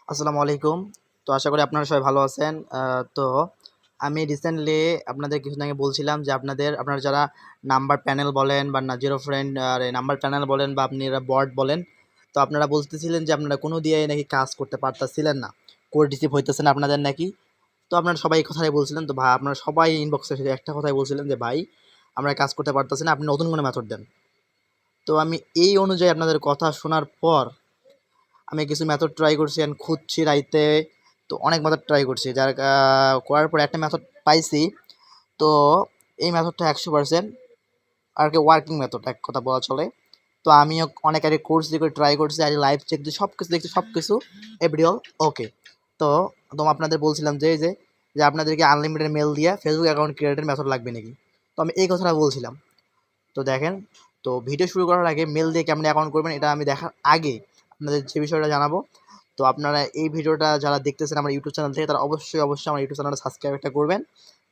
আসসালামু আলাইকুম। তো আশা করি আপনারা সবাই ভালো আছেন। তো আমি রিসেন্টলি আপনাদের কিছুদিন আগে বলছিলাম যে আপনারা যারা নাম্বার প্যানেল বলেন বা জিরো ফ্রেন্ড নাম্বার প্যানেল বলেন বা আপনারা বট বলেন, তো আপনারা বলতেছিলেন যে আপনারা কোনো দিয়েই নাকি কাজ করতে পারতেছিলেন না। কোড রিসিভ হইতেছে না আপনাদের নাকি। তো আপনারা সবাই এই কথাটাই বলছিলেন। তো ভাই আপনারা সবাই ইনবক্সে এসে একটা কথাই বলছিলেন যে, "ভাই আমরা কাজ করতে পারতেছি না। আপনি নতুন কোনো মেথড দেন।" তো আমি এই অনুযায়ী আপনাদের কথা শোনার পর আমি কিছু মেথড ট্রাই করছি অ্যান্ড খুঁজছি রাইতে। তো অনেক মেথড ট্রাই করছি করার পর একটা মেথড পাইছি। তো এই মেথডটা 100% আর কি ওয়ার্কিং মেথড এক কথা বলা চলে। তো আমিও অনেক আগে করছি করে ট্রাই করছি আর লাইভ চেক দিয়ে সব কিছু দেখছি, সব কিছু এভরি অল ওকে। তো আপনাদের বলছিলাম যে আপনাদেরকে আনলিমিটেড মেল দিয়ে ফেসবুক অ্যাকাউন্ট ক্রিয়েটের মেথড লাগবে নাকি। তো আমি এই কথাটা বলছিলাম। তো দেখেন, তো ভিডিও শুরু করার আগে মেল দিয়ে কেমন অ্যাকাউন্ট করবেন এটা আমি দেখার আগে আপনাদের যে বিষয়টা জানাবো। তো আপনারা এই ভিডিওটা যারা দেখতেছেন আমার ইউটিউব চ্যানেল থেকে তারা অবশ্যই আমার ইউটিউব চ্যানেলটা সাবস্ক্রাইব একটা করবেন।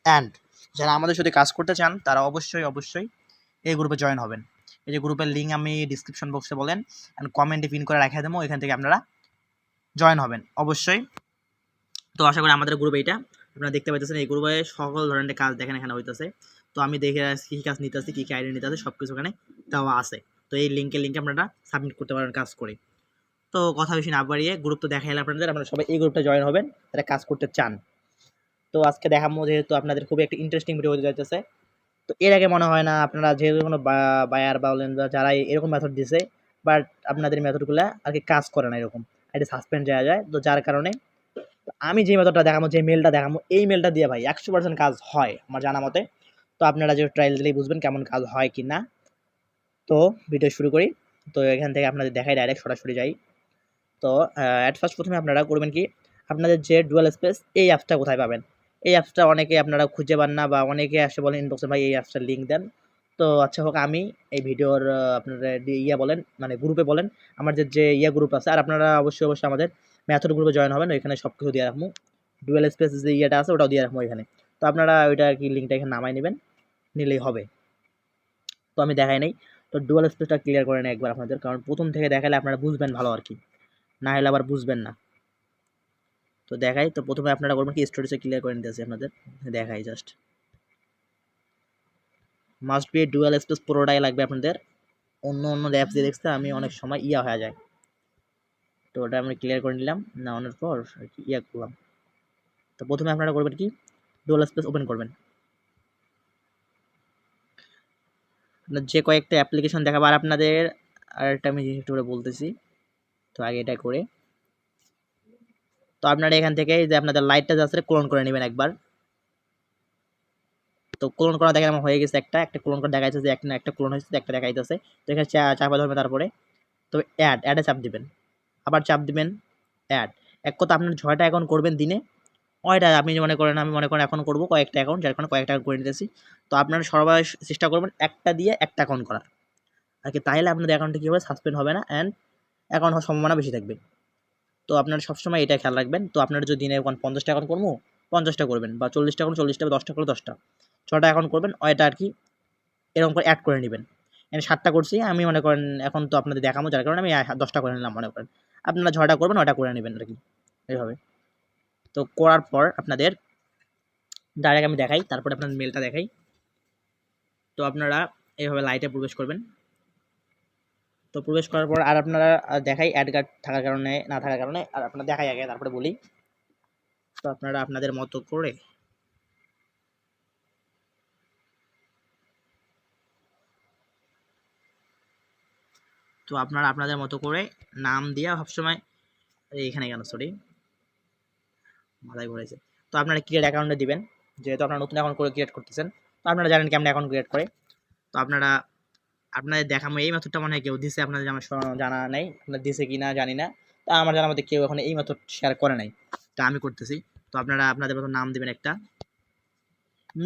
অ্যান্ড যারা আমাদের সাথে কাজ করতে চান তারা অবশ্যই এই গ্রুপে জয়েন হবেন। এই যে গ্রুপের লিঙ্ক আমি ডিসক্রিপশন বক্সে বলেন অ্যান্ড কমেন্টে পিন করে রেখে দেবো, এখান থেকে আপনারা জয়েন হবেন অবশ্যই। তো আশা করি আমাদের গ্রুপ এইটা আপনারা দেখতে পাইতেছেন, এই গ্রুপে সকল ধরনের কাজ দেখেন এখানে হইতেছে। তো আমি দেখে কী কী কাজ নিতেছি, কী কী আইডি নিতেছে সব কিছু এখানে দেওয়া আছে। তো এই লিঙ্কে আপনারা সাবমিট করতে পারেন কাজ করে। তো কথা বেশি না বাড়িয়ে গ্রুপ তো দেখাইলে আপনারা সবাই এই গ্রুপটা জয়েন হবেন যারা কাজ করতে চান। তো আজকে দেখাবো যেহেতু আপনাদের খুবই একটা ইন্টারেস্টিং ভিডিও হতে যাইতেছে। তো এর আগে মনে হয় না আপনারা যেহেতু কোনো বায়ার বলেন বা যারা এরকম মেথড দিছে, বাট আপনাদের মেথডগুলো আর কি কাজ করে না, এরকম এটা সাসপেন্ড যাওয়া যায়। তো যার কারণে আমি যে মেথডটা দেখাবো, যে মেলটা দেখাবো, এই মেলটা দিয়ে ভাই 100% কাজ হয় আমার জানা মতে। তো আপনারা যে ট্রায়াল দিলেই বুঝবেন কেমন কাজ হয় কি না। তো ভিডিও শুরু করি। তো এখান থেকে আপনাদের দেখাই, ডাইরেক্ট সরাসরি যাই। তো অ্যাট ফার্স্ট প্রথমে আপনারা করবেন কি, আপনাদের যে ডুয়াল স্পেস এই অ্যাপসটা কোথায় পাবেন। এই অ্যাপসটা অনেকে আপনারা খুঁজে পান না বা অনেকে আসে বলেন ইনবক্সে ভাই এই অ্যাপসটার লিঙ্ক দেন। তো আচ্ছা হোক, আমি এই ভিডিওর আপনারা বলেন মানে গ্রুপে বলেন, আমার যে গ্রুপ আছে। আর আপনারা অবশ্যই আমাদের ম্যাথড গ্রুপে জয়েন হবেন, ওইখানে সব কিছু দিয়ে রাখবো। ডুয়াল স্পেস যে ইয়েটা আছে ওটাও দিয়ে রাখবো এখানে। তো আপনারা ওইটা আর কি লিঙ্কটা এখানে নামাই নেবেন, নিলেই হবে। তো আমি দেখাই নাই। তো ডুয়াল স্পেসটা ক্লিয়ার করে নেই একবার আপনাদের, কারণ প্রথম থেকে দেখালে আপনারা বুঝবেন ভালো আর কি, না হলে আবার বুঝবেন না। তো দেখাই, তো প্রথমে আপনারা করবেন কি, স্টোরেজে ক্লিয়ার করে নিতেছি আপনাদের, দেখাই just. Must be dual space পুরোটাই লাগবে আপনাদের। অন্য অ্যাপস দিয়ে দেখতে আমি অনেক সময় হয়ে যায়। তো ওটা আমি ক্লিয়ার করে নিলাম, নেওয়ানোর পর আর কি করলাম। তো প্রথমে আপনারা করবেন কি, ডুয়াল স্পেস ওপেন করবেন। যে কয়েকটা অ্যাপ্লিকেশন দেখাবো, আর আপনাদের আরেকটা আমি জিনিস একটু করে বলতেছি। তো আগে এটা করে, তো আপনারা এখান থেকে যে আপনাদের লাইটটা যাচ্ছে ক্লোন করে নেবেন একবার। তো ক্লোন করা দেখেন আমার হয়ে গেছে, একটা ক্লোন করা দেখাইছে যে একটা ক্লোন হয়েছে, একটা দেখাইতেছে। তো এখানে চাপা ধরবে, তারপরে তো অ্যাডে চাপ দিবেন, আবার চাপ দিবেন অ্যাড। এক কথা আপনার 6টা অ্যাকাউন্ট করবেন দিনে, ওইটা আপনি মনে করেন, আমি মনে করেন এখন করবো কয়েকটা অ্যাকাউন্ট, যার কারণে কয়েকটা করে নিতেছি। তো আপনারা সবাই চেষ্টা করবেন একটা দিয়ে একটা অ্যাকাউন্ট করার আর কি, তাহলে আপনাদের অ্যাকাউন্টে কী হবে, সাসপেন্ড হবে না অ্যান্ড অ্যাকাউন্ট হওয়ার সম্ভাবনা বেশি থাকবে। তো আপনারা সবসময় এটা খেয়াল রাখবেন। তো আপনারা যদি দিনে 50টা অ্যাকাউন্ট করবো 50টা করবেন, বা 40টা করুন 40টা, বা 10টা করে 10টা, 6টা অ্যাকাউন্ট করবেন, ওইটা আর কি এরকম করে অ্যাড করে নেবেন। এখানে 7টা করছি আমি, মনে করেন এখন তো আপনাদের দেখাবো, যার কারণে আমি 10টা করে নিলাম মনে করেন। আপনারা 6টা করবেন, ওটা করে নেবেন আর কি, এইভাবে। তো করার পর আপনাদের ডাইরেক্ট আমি দেখাই, তারপরে আপনার মেলটা দেখাই। তো আপনারা এইভাবে লাইটে প্রবেশ করবেন। তো প্রবেশ করার পর আর আপনারা দেখাই অ্যাড কার্ড থাকার কারণে না থাকার কারণে, আর আপনারা দেখাই আগে তারপরে বলি। তো আপনারা আপনাদের মতো করে আপনাদের মতো করে নাম দিয়া সবসময়, এইখানে কেন সরি মাথায় ঘুরেছে। তো আপনারা ক্রিয়েট অ্যাকাউন্টে দিবেন, যেহেতু আপনারা নতুন অ্যাকাউন্ট করে ক্রিয়েট করতেছেন। তো আপনারা জানেন কেমন অ্যাকাউন্ট ক্রিয়েট করে। তো আপনাদের দেখাবো এই মেথডটা, মনে হয় কেউ দিছে আপনাদের, আমার জানা নেই আপনার দিছে কি না জানি না। তা আমার জানার মধ্যে কেউ এখন এই মেথড শেয়ার করে নাই, তা আমি করতেছি। তো আপনারা আপনাদের মতো নাম দেবেন একটা,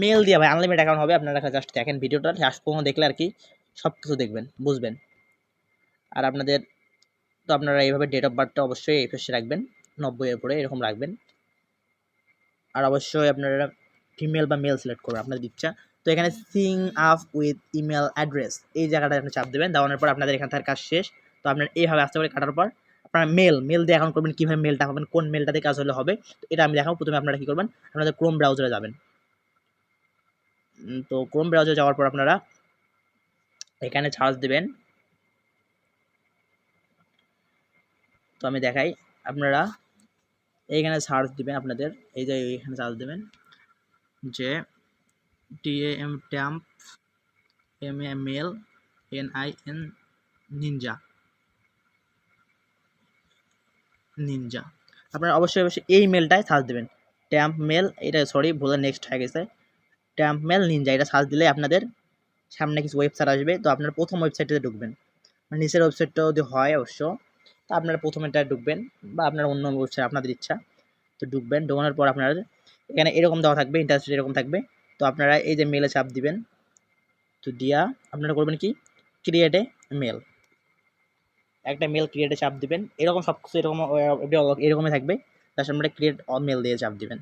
মেল দিয়ে ভাই আনলিমিটেড অ্যাকাউন্ট হবে। আপনারা জাস্ট দেখেন ভিডিওটা, শেষ পর্যন্ত দেখলে আর কি সব কিছু দেখবেন, বুঝবেন। আর আপনাদের তো আপনারা এইভাবে ডেট অফ বার্থটা অবশ্যই এই ফেসে রাখবেন, 90 এর উপরে এরকম রাখবেন। আর অবশ্যই আপনারা ফিমেল বা মেল সিলেক্ট করবেন আপনাদের ইচ্ছা। তো এখানে Singh up with email address এই জায়গাটা আপনি চাপ দেবেন, দেওয়ানোর পর আপনাদের এখান থেকে কাজ শেষ। তো আপনার এইভাবে আস্তে করে কাটার পর আপনারা মেল দিয়ে অ্যাকাউন্ট করবেন, কীভাবে মেলটা পাবেন, কোন মেলটাতে কাজ হলে হবে, তো এটা আমি দেখাবো। প্রথমে আপনারা কী করবেন, আপনাদের ক্রোম ব্রাউজারে যাবেন। তো ক্রোম ব্রাউজারে যাওয়ার পর আপনারা এখানে সার্চ দেবেন। তো আমি দেখাই, আপনারা এইখানে সার্চ দিবেন, আপনাদের এই যে এইখানে সার্চ দেবেন যে ট্যাম্প MAML NIN নিনজা। আপনারা অবশ্যই এই মেলটায় সার্চ দেবেন, ট্যাম্প মেল, এটা সরি ভুলে নেক্সট হয়ে গেছে, ট্যাম্প মেল নিনজা, এটা সার্চ দিলে আপনাদের সামনে কিছু ওয়েবসাইট আসবে। তো আপনারা প্রথম ওয়েবসাইটে ঢুকবেন, নিচের ওয়েবসাইটটা যদি হয় অবশ্য, তো আপনারা প্রথমেটায় ঢুকবেন বা আপনার অন্য ওয়েবসাইট আপনাদের ইচ্ছা, তো ঢুকবেন। ঢোকানোর পর আপনারা এখানে এরকম দেওয়া থাকবে, ইন্টারফেস এরকম থাকবে। তো আপনারা এই যে মেলে চাপ দিবেন, তো দিয়া আপনারা করবেন কি, ক্রিয়েট এ মেল, একটা মেল ক্রিয়েটে চাপ দিবেন। এরকম সব কিছু এরকম এরকমই থাকবে, তার সামনে ক্রিয়েট মেল দিয়ে চাপ দিবেন।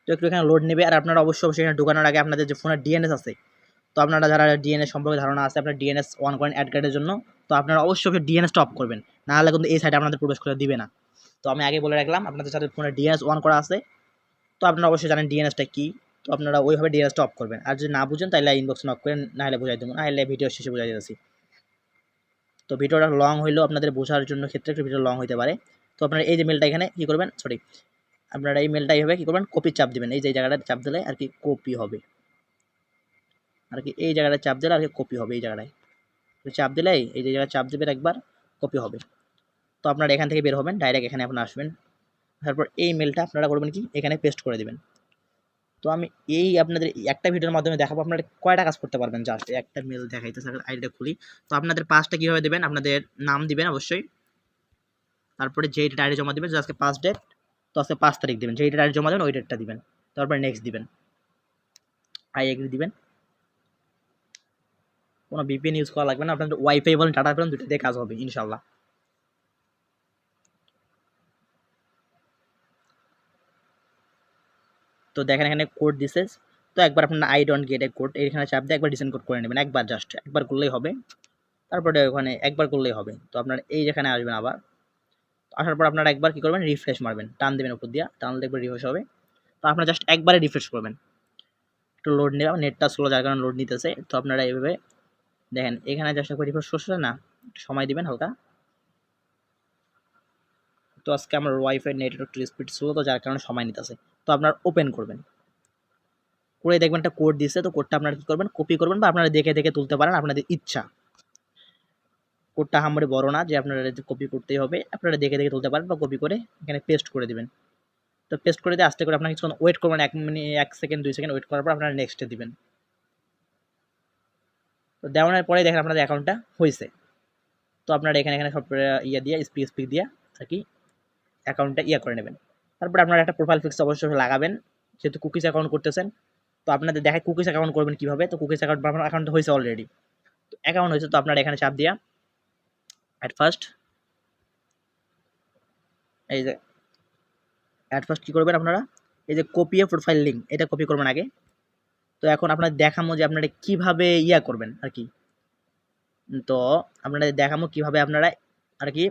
তো একটু এখানে লোড নেবে। আর আপনারা অবশ্যই এখানে ঢোকানোর আগে আপনাদের যে ফোনের ডিএনএস আছে, তো আপনারা যারা ডিএনএস সম্পর্কে ধারণা আছে, আপনার ডিএনএস অন করেন অ্যাড কার্ডের জন্য, তো আপনারা অবশ্যই ডিএনএসটা অফ করবেন, না হলে কিন্তু এই সাইডে আপনাদের প্রবেশ করে দিবে না। তো আমি আগে বলে রাখলাম, আপনাদের সাথে ফোনে ডিএনএস অন করা আছে, তো আপনারা অবশ্যই জানেন ডিএনএসটা কী, তো আপনারা ওইভাবে ডিএনএসটা অফ করবেন। আর যদি না বুঝেন তাহলে ইনবক্সে নক করেন, না হলে বুঝাই দেবো, না হলে ভিডিও শেষে বুঝাই দিতেছি। তো ভিডিওটা লং হইলেও আপনাদের বোঝার জন্য ক্ষেত্রে একটু ভিডিও লং হতে পারে। তো আপনারা এই যে মেলটা এখানে কী করবেন, সরি, আপনারা এই মেলটা এইভাবে কী করবেন, কপি চাপ দেবেন, এই যে জায়গাটা চাপ দিলে আর কি কপি হবে, আর কি এই জায়গাটা চাপ দিলে আর কি কপি হবে, এই জায়গাটায় চাপ দিলে এই যে জায়গায় চাপ দেবেন একবার, কপি হবে। তো আপনারা এখান থেকে বের হবেন, ডাইরেক্ট এখানে আপনারা আসবেন, তারপর এই মেলটা আপনারা করবেন কি, এখানে পেস্ট করে দেবেন। তো আমি এই আপনাদের একটা ভিডিওর মাধ্যমে দেখাবো আপনারা কয়টা কাজ করতে পারবেন, জাস্ট একটা মেল দেখাইতে আইডিটা খুলি। তো আপনাদের পাসটা কীভাবে দেবেন, আপনাদের নাম দিবেন অবশ্যই, তারপরে যেই ডেট আইডি জমা দেবেন, আজকে 5 ডেট, তো আজকে 5 তারিখ দিবেন, যেই ডেট আইডি জমা দেবেন ওই ডেটটা দিবেন, তারপরে নেক্সট দিবেন, আই এগ্রি দিবেন। কোনো ভিপিএন ইউজ করা লাগবে না, আপনাদের ওয়াইফাই বলেন ডাটা বলেন দুটো দিয়ে কাজ হবে ইনশাল্লাহ। তো দেখেন এখানে কোড দিছে, তো একবার আপনার I don't get A code এখানে চাপ দিয়ে একবার ডিসেন্ড কোড করে নেবেন, একবার জাস্ট একবার করলেই হবে, তারপরে ওখানে একবার করলেই হবে। তো আপনার এই যেখানে আসবেন, আবার আসার পর আপনারা একবার কী করবেন, রিফ্রেশ মারবেন, টান দেবেন উপর দিয়ে, টান দেখবেন রিফ্রেশ হবে। তো আপনারা জাস্ট একবারে রিফ্রেশ করবেন, একটু লোড নেবে, নেটটা স্লো যার কারণে লোড নিতেছে। তো আপনারা এইভাবে দেখেন এখানে জাস্ট একবার রিফ্রেশ করছে না, সময় দিবেন হালকা। তো আজকে আমার ওয়াইফাই নেটওয়ার্ক স্পিড স্লো, তো যার কারণে সময় নিতেছে। তো আপনারা ওপেন করবেন, করে দেখবেন একটা কোড দিচ্ছে, তো কোডটা আপনারা কী করবেন, কপি করবেন, বা আপনারা দেখে দেখে তুলতে পারেন আপনাদের ইচ্ছা। কোডটা হামরে বড় না যে আপনারা কপি করতেই হবে, আপনারা দেখে দেখে তুলতে পারেন বা কপি করে এখানে পেস্ট করে দিবেন। তো পেস্ট করে দিয়ে আস্তে করে আপনারা কিছুক্ষণ ওয়েট করবেন, 1 মিনিট 1 সেকেন্ড 2 সেকেন্ড ওয়েট করার পর আপনারা নেক্সটে দিবেন। তো দেওয়ানোর পরে দেখেন আপনাদের অ্যাকাউন্টটা হয়েছে। তো আপনারা এখানে সব ইয়ে দিয়ে স্পিক দিয়ে আর কি অ্যাকাউন্টটা করে নেবেন। তারপরে আপনারা একটা প্রোফাইল পিকস অবশ্যই লাগাবেন, যেহেতু কুকিজ অ্যাকাউন্ট করতেছেন। তো আপনাদের দেখায় কুকিজ অ্যাকাউন্ট করবেন কীভাবে। তো কুকিজ অ্যাকাউন্ট আপনার অ্যাকাউন্ট হয়েছে অলরেডি, তো অ্যাকাউন্ট হয়েছে, তো আপনারা এখানে চাপ দিয়া ফার্স্ট এই যে ফার্স্ট কী করবেন, আপনারা এই যে কপি এ প্রোফাইল লিঙ্ক, এটা কপি করবেন আগে। তো এখন আপনার দেখামো যে আপনারা কীভাবে করবেন আর কি। তো আপনাদের দেখামো কীভাবে আপনারা আর কি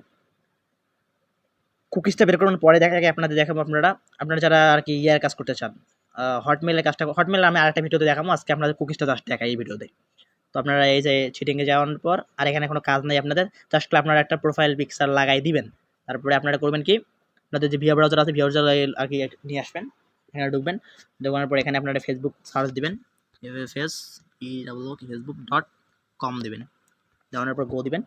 কুকিজটা বের করানোর পরে দেখা যায় আপনাদের দেখাবো আপনারা যারা আর কি কাজ করতে চান, হটমেলের কাজটা, হটমেল আমি আরেকটা ভিডিওতে দেখাবো, আজকে আপনাদের কুকিজটা জাস্ট দেখাই এই ভিডিওতে। তো আপনারা এই যে চিটিংয়ে যাওয়ার পর আর এখানে কোনো কাজ নেই আপনাদের, জাস্ট আপনারা একটা প্রোফাইল পিকচার লাগাই দিবেন। তারপরে আপনারা করবেন কি, আপনাদের যে ভিডিও ব্রাউজার আছে, ভিডিও ব্রাউজার আর কি নিয়ে আসবেন, এখানে ঢুকবেন, ঢোকানোর পর এখানে আপনারা ফেসবুক সার্চ দিবেন, facebook.com দিবেন, দেওয়ানোর পর গো দিবেন।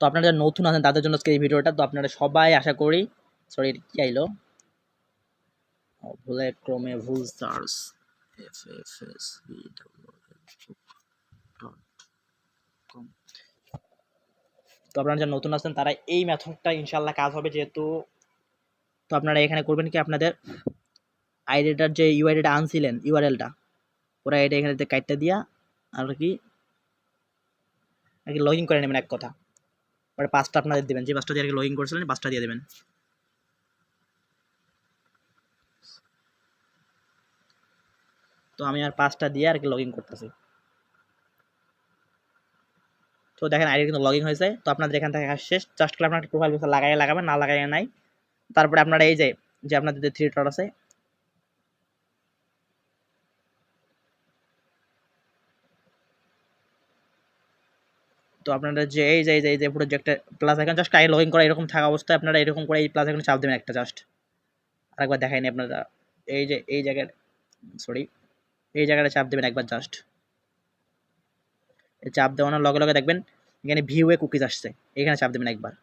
তো আপনারা যারা নতুন আছেন তাদের জন্য আজকে এই ভিডিওটা। তো আপনারা সবাই আশা করি, সরি কি আইলো ভুলে, ক্রমে ভুল সার্চ ffsbw.com। তো আপনারা যারা নতুন আছেন তারা এই মেথডটা ইনশাল্লাহ কাজ হবে যেহেতু। তো আপনারা এখানে করবেন কি, আপনাদের আইডিটার যে ইউআইডিটা আনছিলেন, ইউআরএলটা ওরা এটা এখানে কাইটটা দিয়া আর কি লগ ইন করে নেবেন এক কথা। পরে পাসটা আপনাদের দেবেন, যে পাসটা দিয়ে আর কি লগ ইন করেছিলেন পাসটা দিয়ে দেবেন। তো আমি আর পাসটা দিয়ে আর কি লগ ইন করতেছি। তো দেখেন আইডি কিন্তু লগ ইন হয়েছে। তো আপনাদের এখান থেকে কাজ শেষ। জাস্ট করে আপনার প্রোফাইল পিকচার লাগাবেন, না লাগাইয়া নাই। তারপরে আপনারা এই যে আপনাদের যে 3 ডট আছে, তো আপনারা যে এই যে প্রজেক্টে প্লাস আইকন জাস্ট আগে লগ ইন করা এরকম থাকা অবস্থায় আপনারা এরকম করে এই প্লাস আইকনে চাপ দেবেন একটা জাস্ট। আরেকবার দেখাইনি আপনারা, এই যে এই জায়গায় সরি এই জায়গাটা চাপ দেবেন একবার জাস্ট। এই চাপ দেওয়ানোর লগে লগে দেখবেন এখানে ভিউ এ কুকিজ আসছে, এখানে চাপ দেবেন একবার।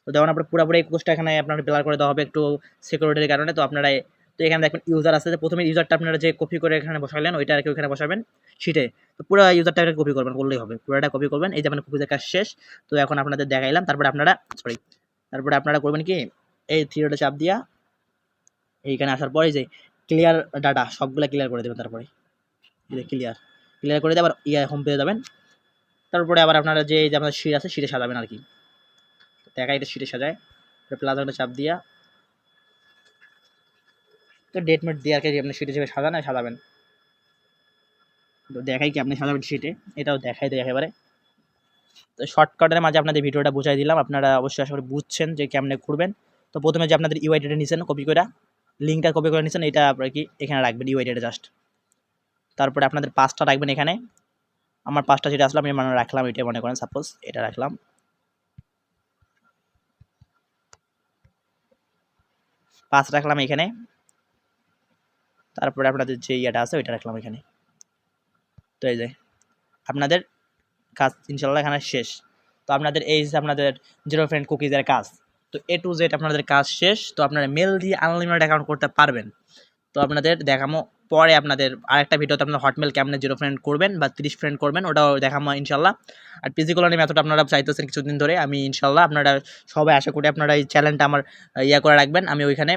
তো দেওয়ানোর পরে পুরোপুরি এই কুকিজটা এখানে আপনার ব্লার করে দেওয়া হবে একটু সিকিউরিটির কারণে। তো আপনারা তো এখানে দেখবেন ইউজার আছে, যে প্রথমে ইউজারটা আপনারা যে কপি করে এখানে বসালেন ওইটা আর কি ওখানে বসাবেন শিটে। তো পুরো ইউজারটা কপি করবেন, করলেই হবে, পুরোটা কপি করবেন। এই যে আপনার কুকিজের কাজ শেষ। তো এখন আপনাদের দেখাইলাম। তারপরে আপনারা করবেন কি, এই থ্রি ডটে চাপ দিয়া এইখানে আসার পরে যে ক্লিয়ার ডাটা সবগুলা ক্লিয়ার করে দেবেন। তারপরে ক্লিয়ার করে দিয়ে আবার হোম পেজে যাবেন। তারপরে আবার আপনারা যে আপনার শিট আছে শিটে সাজাবেন আর কি। দেখাই এটা শিটে সাজায়, প্লাস একটা চাপ দিয়া তো ডেট মেট দিয়ে আর কি আপনি শিটে যেভাবে সাজাবেন। তো দেখাই কি আপনি সাজাবেন শিটে, এটাও দেখাই দেয় একেবারে। তো শর্টকাটের মাঝে আপনাদের ভিডিওটা বুঝাই দিলাম, আপনারা অবশ্যই আশা করি বুঝছেন যে কেমনে করবেন। তো প্রথমে যে আপনাদের ইউআইডিটা নিছেন কপি করে, লিঙ্কটা কপি করে নিছেন, এটা আপনার কি এখানে রাখবেন ইউআইডিটা জাস্ট। তারপরে আপনাদের পাসটা রাখবেন এখানে। আমার পাসটা যেটা আসলে আমি রাখলাম, এটা মনে করেন সাপোজ এটা রাখলাম। পাস রাখলাম এখানে। তারপরে আপনাদের যে ইয়েটা আছে ওইটা রাখলাম এখানে। তো এই যে আপনাদের কাজ ইনশাল্লাহ এখানে শেষ। তো আপনাদের এই যে আপনাদের জিরো ফ্রেন্ড কুকিজের কাজ, তো A to Z আপনাদের কাজ শেষ। তো আপনারা মেল দিয়ে আনলিমিটেড অ্যাকাউন্ট করতে পারবেন। তো আপনাদের দেখামো পরে আপনাদের আরেকটা ভিডিওতে আপনারা হটমেল কেমনে 0 ফ্রেন্ড করবেন বা 30 ফ্রেন্ড করবেন, ওটাও দেখামো ইনশাল্লাহ। আর পিজি কলোনি মেথড আপনারা চাইতেছেন কিছুদিন ধরে, আমি ইনশাল্লাহ আপনারা সবাই আশা করি আপনারা এই চ্যানেলটা আমার ইয়া করে রাখবেন। আমি ওইখানে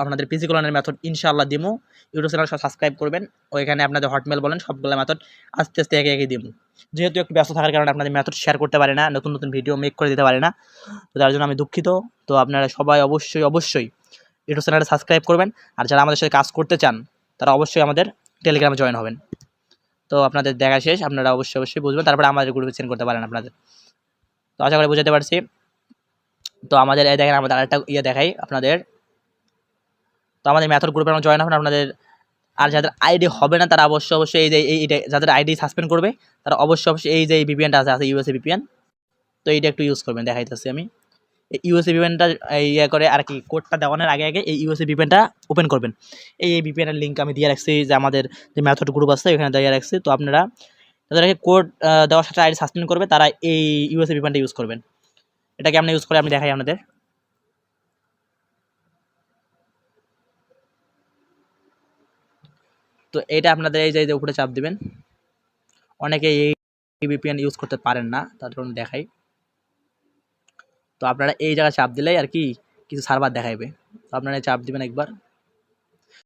আপনাদের পিজি কলোনির মেথড ইনশাল্লাহ দিমু। ইউটিউব চ্যানেল সাবস্ক্রাইব করবেন, ওইখানে আপনাদের হটমেল বলেন সবগুলো মেথড আস্তে আস্তে একে একে দিমু। যেহেতু একটু ব্যস্ত থাকার কারণে আপনাদের মেথড শেয়ার করতে পারি না, নতুন নতুন ভিডিও মেক করে দিতে পারি না, তো তার জন্য আমি দুঃখিত। তো আপনারা সবাই অবশ্যই ইউটিউব চ্যানেলটা সাবস্ক্রাইব করবেন। আর যারা আমাদের সাথে কাজ করতে চান তারা অবশ্যই আমাদের টেলিগ্রামে জয়েন হবেন। তো আপনাদের দেখা শেষ, আপনারা অবশ্যই বুঝবেন, তারপরে আমাদের গ্রুপে সেন্ড করতে পারেন আপনাদের। তো আশা করি বুঝাতে পারছি। তো আমাদের এই দেখেন আমাদের আরেকটা ইয়ে দেখাই আপনাদের। তো আমাদের মেথড গ্রুপে আমরা জয়েন হবেন আপনাদের। আর যাদের আইডি হবে না তারা অবশ্যই এই যে এইটা যাদের আইডি সাসপেন্ড করবে তারা অবশ্যই এই যে ভিপিএনটা আছে ইউএসএ ভিপিএন, তো এইটা একটু ইউজ করবেন, দেখাইতেছি আমি। এই ইউএসএ ভিপিএনটা ইয়ে করে আর কি কোডটা দেওয়ানোর আগে এই ইউএসএ ভিপিএনটা ওপেন করবেন। এই ভিপিএনের লিঙ্ক আমি দিয়ে রাখছি, যে আমাদের যে মেথড গ্রুপ আছে ওখানে দিয়ে রাখছি। তো আপনারা তাদেরকে কোড দেওয়ার সাথে আইডি সাসপেন্ড করবে তারা এই ইউএসএ ভিপিএনটা ইউজ করবেন। এটা কেমন ইউজ করে আমি দেখাই আপনাদের। তো এটা আপনাদের এই যে উপরে চাপ দিবেন। অনেকে এই ভিপিএন ইউজ করতে পারেন না, তার জন্য দেখাই। তো আপনারা এই জায়গায় চাপ দিলেই আর কি কিছু সার্ভার দেখাইবে, তো আপনারা চাপ দিবেন একবার।